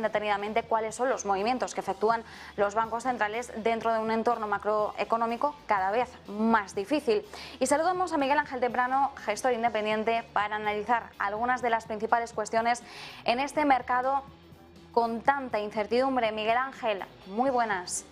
detenidamente cuáles son los movimientos que efectúan los bancos centrales dentro de un entorno macroeconómico cada vez más difícil. Y saludamos a Miguel Ángel Temprano, gestor independiente, para analizar algunas de las principales cuestiones en este mercado con tanta incertidumbre. Miguel Ángel, muy buenas.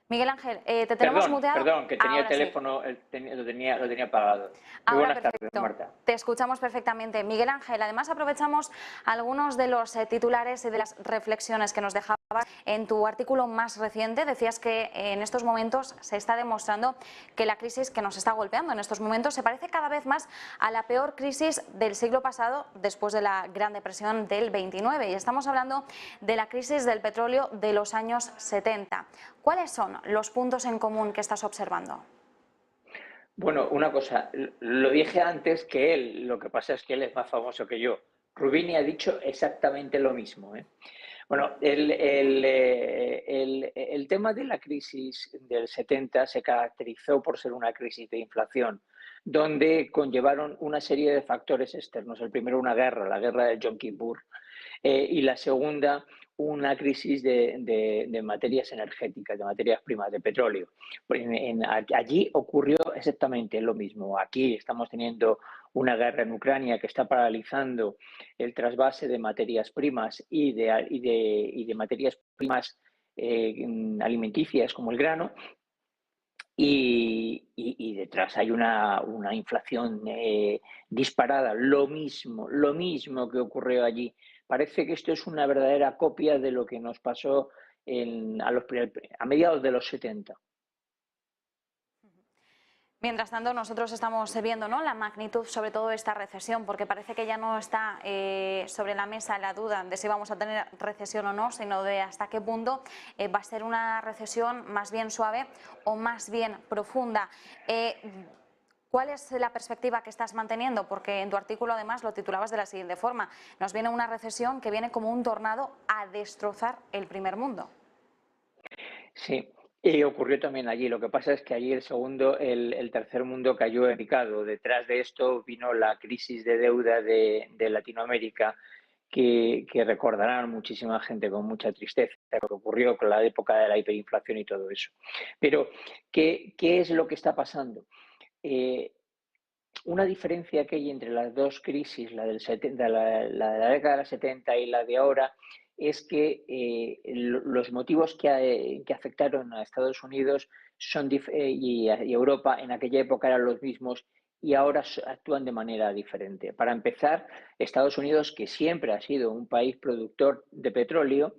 Miguel Ángel, te tenemos muteado. Perdón, que tenía ahora el teléfono, sí. lo tenía apagado. Muy Ahora buenas tardes, perfecto. Marta. Te escuchamos perfectamente. Miguel Ángel, además aprovechamos algunos de los titulares y de las reflexiones que nos dejabas en tu artículo más reciente. Decías que en estos momentos se está demostrando que la crisis que nos está golpeando en estos momentos se parece cada vez más a la peor crisis del siglo pasado después de la Gran Depresión del 29. Y estamos hablando de la crisis del petróleo de los años 70. ¿Cuáles son los puntos en común que estás observando? Bueno, una cosa, lo dije antes que él, lo que pasa es que él es más famoso que yo. Rubini ha dicho exactamente lo mismo, ¿eh? Bueno, el tema de la crisis del 70 se caracterizó por ser una crisis de inflación, donde conllevaron una serie de factores externos. El primero, una guerra, la guerra de Yom Kippur, y la segunda, una crisis de materias energéticas, de materias primas, de petróleo. Allí ocurrió exactamente lo mismo. Aquí estamos teniendo una guerra en Ucrania que está paralizando el trasvase de materias primas y de materias primas alimenticias como el grano. Y detrás hay una inflación disparada, lo mismo que ocurrió allí. Parece que esto es una verdadera copia de lo que nos pasó a mediados de los 70. Mientras tanto, nosotros estamos viendo, ¿no?, la magnitud, sobre todo, de esta recesión, porque parece que ya no está sobre la mesa la duda de si vamos a tener recesión o no, sino de hasta qué punto va a ser una recesión más bien suave o más bien profunda. ¿Cuál es la perspectiva que estás manteniendo? Porque en tu artículo, además, lo titulabas de la siguiente forma: nos viene una recesión que viene como un tornado a destrozar el primer mundo. Sí, y ocurrió también allí. Lo que pasa es que allí el tercer mundo cayó en picado. Detrás de esto vino la crisis de deuda de Latinoamérica, que recordarán muchísima gente con mucha tristeza, lo que ocurrió con la época de la hiperinflación y todo eso. Pero, ¿qué es lo que está pasando? Eh, una diferencia que hay entre las dos crisis, la de la década de los 70 y la de ahora, es que los motivos que afectaron a Estados Unidos y Europa en aquella época eran los mismos y ahora actúan de manera diferente. Para empezar, Estados Unidos, que siempre ha sido un país productor de petróleo,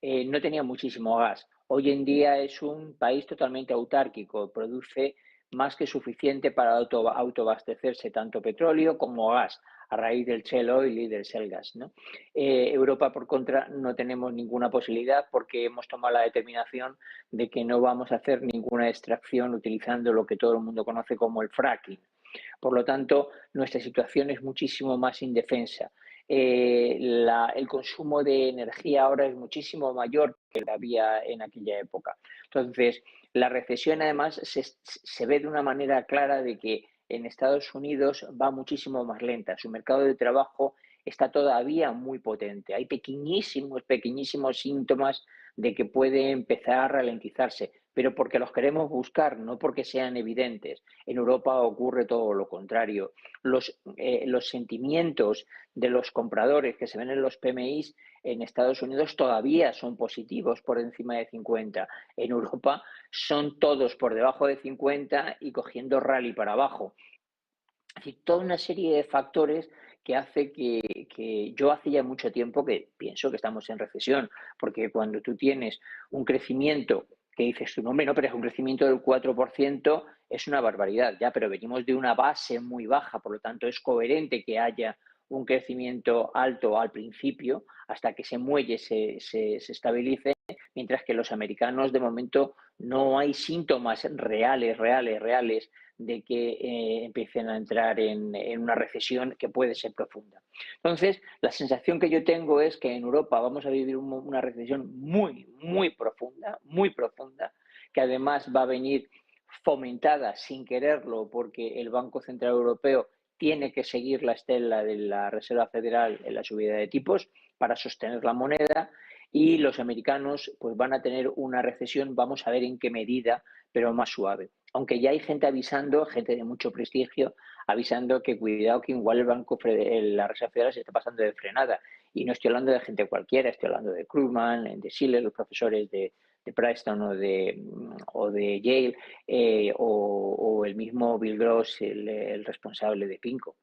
no tenía muchísimo gas. Hoy en día es un país totalmente autárquico, produce más que suficiente para autoabastecerse tanto petróleo como gas a raíz del shale oil y del shale gas, ¿no? Europa, por contra, no tenemos ninguna posibilidad porque hemos tomado la determinación de que no vamos a hacer ninguna extracción utilizando lo que todo el mundo conoce como el fracking. Por lo tanto, nuestra situación es muchísimo más indefensa. El consumo de energía ahora es muchísimo mayor que el que había en aquella época. Entonces, la recesión además se ve de una manera clara de que en Estados Unidos va muchísimo más lenta. Su mercado de trabajo está todavía muy potente. Hay pequeñísimos síntomas de que puede empezar a ralentizarse, pero porque los queremos buscar, no porque sean evidentes. En Europa ocurre todo lo contrario. Los sentimientos de los compradores que se ven en los PMIs en Estados Unidos todavía son positivos por encima de 50. En Europa son todos por debajo de 50 y cogiendo rally para abajo. Es decir, toda una serie de factores que hace que yo hace ya mucho tiempo que pienso que estamos en recesión, porque cuando tú tienes un crecimiento que dices tu nombre, no, pero es un crecimiento del 4%, es una barbaridad, ya, pero venimos de una base muy baja, por lo tanto es coherente que haya un crecimiento alto al principio hasta que ese muelle se estabilice, mientras que los americanos de momento no hay síntomas reales de que empiecen a entrar en una recesión que puede ser profunda. Entonces, la sensación que yo tengo es que en Europa vamos a vivir una recesión muy profunda, que además va a venir fomentada sin quererlo porque el Banco Central Europeo tiene que seguir la estela de la Reserva Federal en la subida de tipos para sostener la moneda, y los americanos pues van a tener una recesión, vamos a ver en qué medida, pero más suave. Aunque ya hay gente avisando, gente de mucho prestigio, avisando que cuidado, que igual la Reserva Federal se está pasando de frenada. Y no estoy hablando de gente cualquiera, estoy hablando de Krugman, de Shiller, los profesores de Princeton o de Yale, o el mismo Bill Gross, el responsable de PIMCO.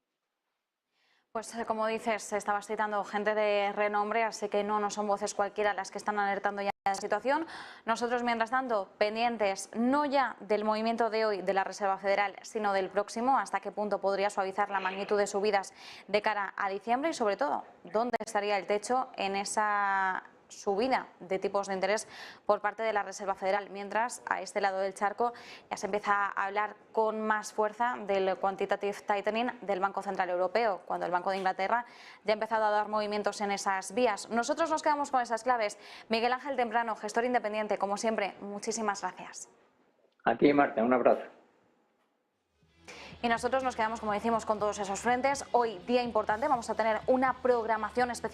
Pues como dices, estabas citando gente de renombre, así que no son voces cualquiera las que están alertando ya de la situación. Nosotros, mientras tanto, pendientes no ya del movimiento de hoy de la Reserva Federal, sino del próximo, hasta qué punto podría suavizar la magnitud de subidas de cara a diciembre y, sobre todo, dónde estaría el techo en esa subida de tipos de interés por parte de la Reserva Federal, mientras a este lado del charco ya se empieza a hablar con más fuerza del quantitative tightening del Banco Central Europeo, cuando el Banco de Inglaterra ya ha empezado a dar movimientos en esas vías. Nosotros nos quedamos con esas claves. Miguel Ángel Temprano, gestor independiente, como siempre, muchísimas gracias. A ti, Marta, un abrazo. Y nosotros nos quedamos, como decimos, con todos esos frentes. Hoy, día importante, vamos a tener una programación especial